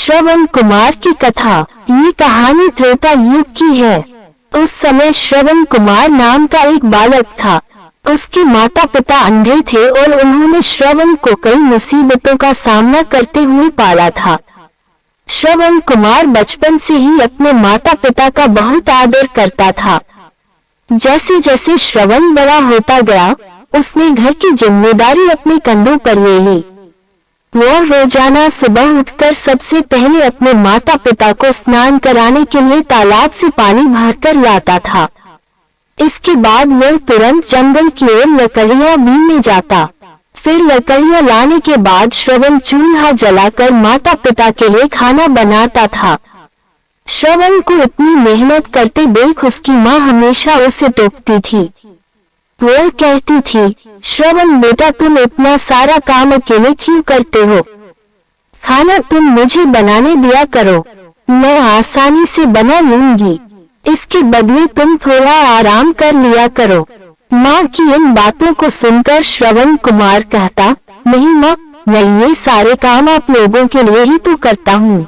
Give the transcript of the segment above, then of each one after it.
श्रवण कुमार की कथा। ये कहानी त्रेता युग की है। उस समय श्रवण कुमार नाम का एक बालक था। उसके माता पिता अंधे थे और उन्होंने श्रवण को कई मुसीबतों का सामना करते हुए पाला था। श्रवण कुमार बचपन से ही अपने माता पिता का बहुत आदर करता था। जैसे जैसे श्रवण बड़ा होता गया, उसने घर की जिम्मेदारी अपने कंधों पर ले ली। वह रोजाना सुबह उठकर सबसे पहले अपने माता पिता को स्नान कराने के लिए तालाब से पानी भरकर लाता था। इसके बाद वह तुरंत जंगल की ओर लकड़ियां बीनने जाता। फिर लकड़ियां लाने के बाद श्रवण चूल्हा जलाकर माता पिता के लिए खाना बनाता था। श्रवण को इतनी मेहनत करते देख उसकी माँ हमेशा उसे टोकती थी। वह कहती थी, श्रवण बेटा तुम इतना सारा काम अकेले क्यों करते हो? खाना तुम मुझे बनाने दिया करो, मैं आसानी से बना लूंगी। इसके बदले तुम थोड़ा आराम कर लिया करो। माँ की इन बातों को सुनकर श्रवण कुमार कहता, नहीं माँ, मैं ये सारे काम आप लोगों के लिए ही तो करता हूँ।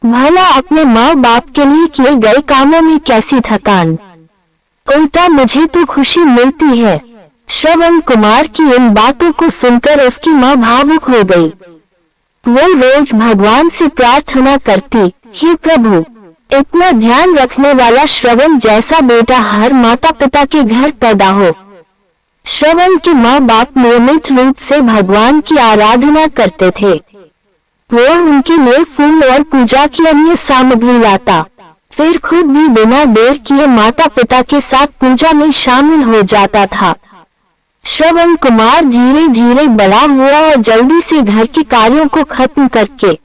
भला अपने माँ बाप के लिए किए गए कामों में कैसी थकान, उल्टा मुझे तो खुशी मिलती है। श्रवण कुमार की इन बातों को सुनकर उसकी माँ भावुक हो गई। वो रोज भगवान से प्रार्थना करती, हे प्रभु, इतना ध्यान रखने वाला श्रवण जैसा बेटा हर माता पिता के घर पैदा हो। श्रवण के माँ बाप नियमित रूप से भगवान की आराधना करते थे। वो उनके लिए फूल और पूजा की अन्य सामग्री लाता, फिर खुद भी बिना देर किए माता पिता के साथ पूजा में शामिल हो जाता था। श्रवण कुमार धीरे धीरे बड़ा हुआ और जल्दी से घर के कार्यों को खत्म करके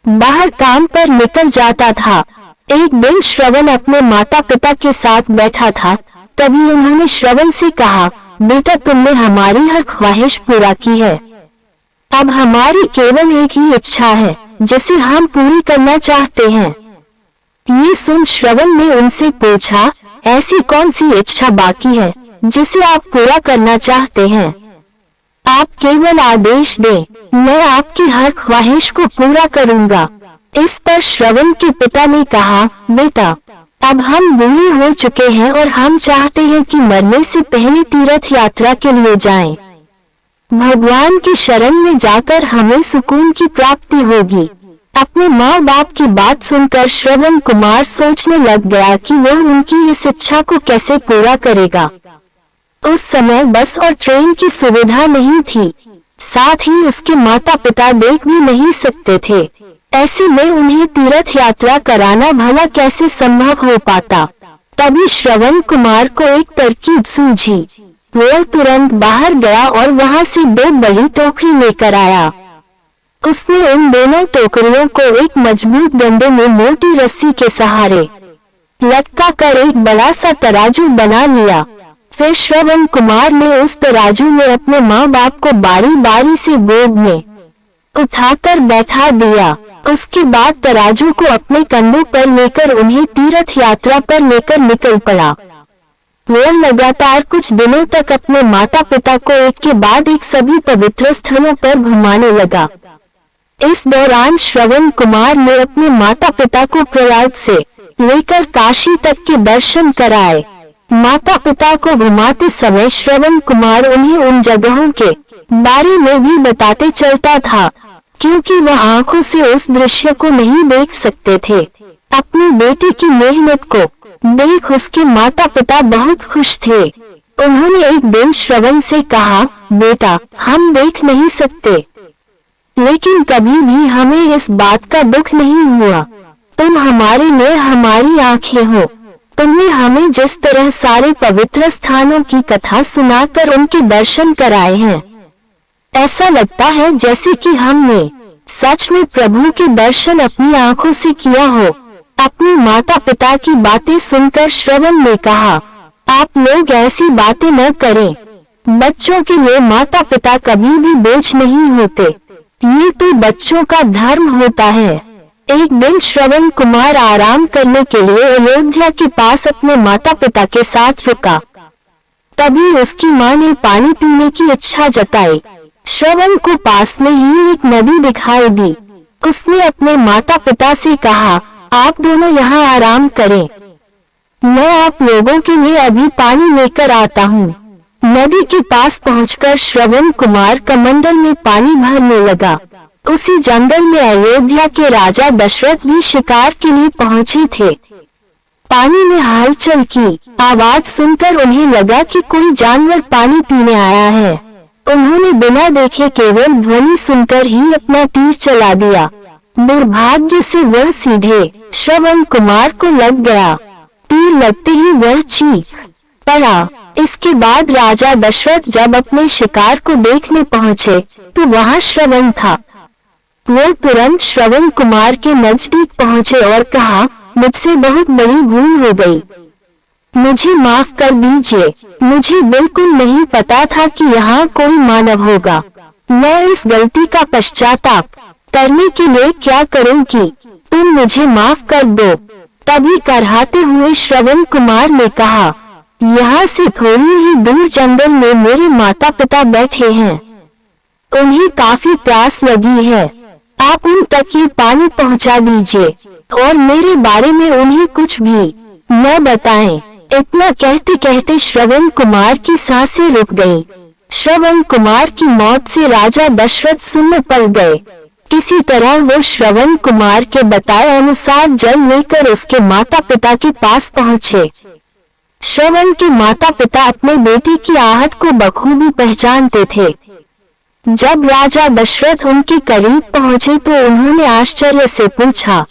बाहर काम पर निकल जाता था। एक दिन श्रवण अपने माता पिता के साथ बैठा था, तभी उन्होंने श्रवण से कहा, बेटा तुमने हमारी हर ख्वाहिश पूरा की है। अब हमारी केवल एक ही इच्छा है जिसे हम पूरी करना चाहते हैं। ये सुन श्रवण ने उनसे पूछा, ऐसी कौन सी इच्छा बाकी है जिसे आप पूरा करना चाहते हैं? आप केवल आदेश दें, मैं आपकी हर ख्वाहिश को पूरा करूंगा। इस पर श्रवण के पिता ने कहा, बेटा अब हम बूढ़े हो चुके हैं और हम चाहते हैं कि मरने से पहले तीर्थ यात्रा के लिए जाएं। भगवान की शरण में जाकर हमें सुकून की प्राप्ति होगी। अपने माँ बाप की बात सुनकर श्रवण कुमार सोचने लग गया कि वह उनकी इस इच्छा को कैसे पूरा करेगा। उस समय बस और ट्रेन की सुविधा नहीं थी, साथ ही उसके माता पिता देख भी नहीं सकते थे। ऐसे में उन्हें तीर्थ यात्रा कराना भला कैसे संभव हो पाता। तभी श्रवण कुमार को एक तरकीब सूझी। वह तुरंत बाहर गया और वहां से 2 बड़ी टोकरी लेकर आया। उसने उन दोनों टोकरियों को एक मजबूत डंडे में मोटी रस्सी के सहारे लटका कर एक बड़ा सा तराजू बना लिया। फिर श्रवण कुमार ने उस तराजू में अपने माँ बाप को बारी बारी से गोद में उठाकर बैठा दिया। उसके बाद तराजू को अपने कंधों पर लेकर उन्हें तीर्थ यात्रा पर लेकर निकल पड़ा। वह लगातार कुछ दिनों तक अपने माता पिता को एक के बाद एक सभी पवित्र स्थलों पर घुमाने लगा। इस दौरान श्रवण कुमार ने अपने माता पिता को प्रयाग से लेकर काशी तक के दर्शन कराए। माता पिता को घुमाते समय श्रवण कुमार उन्हें उन जगहों के बारे में भी बताते चलता था, क्योंकि वह आंखों से उस दृश्य को नहीं देख सकते थे। अपनी बेटी की मेहनत को देख उसके माता पिता बहुत खुश थे। उन्होंने एक दिन श्रवण से कहा, बेटा हम देख नहीं सकते, लेकिन कभी भी हमें इस बात का दुख नहीं हुआ। तुम हमारे लिए हमारी आंखें हो। तुमने हमें जिस तरह सारे पवित्र स्थानों की कथा सुनाकर उनके दर्शन कराए हैं, ऐसा लगता है जैसे कि हमने सच में प्रभु के दर्शन अपनी आंखों से किया हो। अपनी माता पिता की बातें सुनकर श्रवण ने कहा, आप लोग ऐसी बातें न करें। बच्चों के लिए माता पिता कभी भी बोझ नहीं होते, ये तो बच्चों का धर्म होता है। एक दिन श्रवण कुमार आराम करने के लिए अयोध्या के पास अपने माता पिता के साथ रुका। तभी उसकी माँ ने पानी पीने की इच्छा जताई। श्रवण को पास में ही एक नदी दिखाई दी। उसने अपने माता पिता से कहा, आप दोनों यहाँ आराम करें, मैं आप लोगों के लिए अभी पानी लेकर आता हूँ। नदी के पास पहुंचकर श्रवण कुमार कमंडल में पानी भरने लगा। उसी जंगल में अयोध्या के राजा दशरथ भी शिकार के लिए पहुंचे थे। पानी में हलचल की आवाज सुनकर उन्हें लगा कि कोई जानवर पानी पीने आया है। उन्होंने बिना देखे केवल ध्वनि सुनकर ही अपना तीर चला दिया। दुर्भाग्य से वह सीधे श्रवण कुमार को लग गया। तीर लगते ही वह चीख पड़ा। इसके बाद राजा दशरथ जब अपने शिकार को देखने पहुंचे तो वहां श्रवण था। वो तुरंत श्रवण कुमार के नजदीक पहुंचे और कहा, मुझसे बहुत बड़ी भूल हो गई, मुझे माफ कर दीजिए। मुझे बिल्कुल नहीं पता था कि यहाँ कोई मानव होगा। मैं इस गलती का पश्चाताप करने के लिए क्या करूँगी? तुम मुझे माफ कर दो। तभी कराहते हुए श्रवण कुमार ने कहा, यहाँ से थोड़ी ही दूर जंगल में मेरे माता पिता बैठे हैं, उन्हें काफी प्यास लगी है, आप उन तक ये पानी पहुँचा दीजिए और मेरे बारे में उन्हें कुछ भी न बताएं। इतना कहते कहते श्रवण कुमार की सांसें रुक गईं। श्रवण कुमार की मौत से राजा दशरथ सुन्न पड़ गए। किसी तरह वो श्रवण कुमार के बताए अनुसार जल लेकर उसके माता पिता के पास पहुँचे। श्रवण के माता पिता अपने बेटे की आहट को बखूबी पहचानते थे। जब राजा दशरथ उनके करीब पहुँचे तो उन्होंने आश्चर्य से पूछा,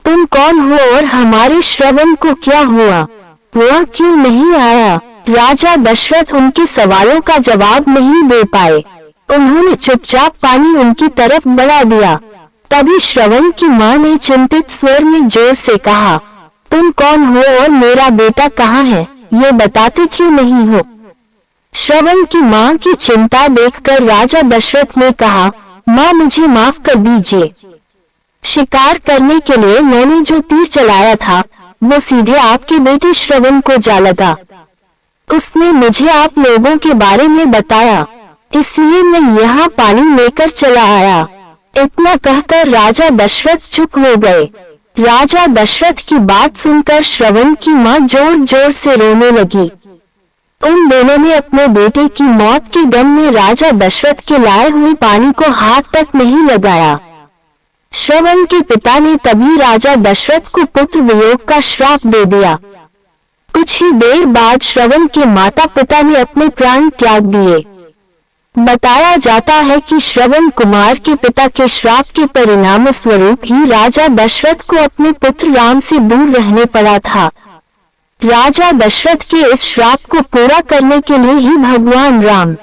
तुम कौन हो और हमारे श्रवण को क्या हुआ? वह क्यों नहीं आया? राजा दशरथ उनके सवालों का जवाब नहीं दे पाए। उन्होंने चुपचाप पानी उनकी तरफ बढ़ा दिया। तभी श्रवण की मां ने चिंतित स्वर में जोर से कहा, तुम कौन हो और मेरा बेटा कहाँ है? ये बताते क्यों नहीं हो? श्रवण की मां की चिंता देखकर राजा दशरथ ने कहा, मां मुझे माफ कर दीजिए। शिकार करने के लिए मैंने जो तीर चलाया था वो सीधे आपके बेटे श्रवण को जा लगा। उसने मुझे आप लोगों के बारे में बताया, इसलिए मैं यहाँ पानी लेकर चला आया। इतना कहकर राजा दशरथ चुप हो गए। राजा दशरथ की बात सुनकर श्रवण की मां जोर जोर से रोने लगी। उन दोनों ने अपने बेटे की मौत के गम में राजा दशरथ के लाए हुए पानी को हाथ तक नहीं लगाया। श्रवण के पिता ने तभी राजा दशरथ को पुत्र वियोग का श्राप दे दिया। कुछ ही देर बाद श्रवण के माता पिता ने अपने प्राण त्याग दिए। बताया जाता है कि श्रवण कुमार के पिता के श्राप के परिणाम स्वरूप ही राजा दशरथ को अपने पुत्र राम से दूर रहने पड़ा था। राजा दशरथ के इस श्राप को पूरा करने के लिए ही भगवान राम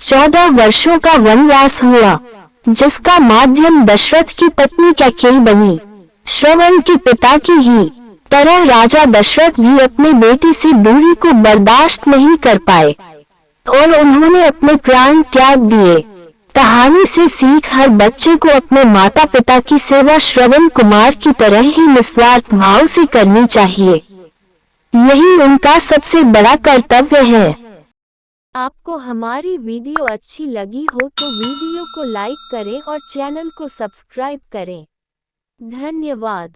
14 वर्षों का वनवास हुआ, जिसका माध्यम दशरथ की पत्नी कैकेयी बनी। श्रवण के पिता की ही तरह राजा दशरथ भी अपने बेटे से दूरी को बर्दाश्त नहीं कर पाए और उन्होंने अपने प्राण त्याग दिए। कहानी से सीख हर बच्चे को अपने माता पिता की सेवा श्रवण कुमार की तरह ही निस्वार्थ भाव से करनी चाहिए। यही उनका सबसे बड़ा कर्तव्य है। आपको हमारी वीडियो अच्छी लगी हो तो वीडियो को लाइक करें और चैनल को सब्सक्राइब करें। धन्यवाद।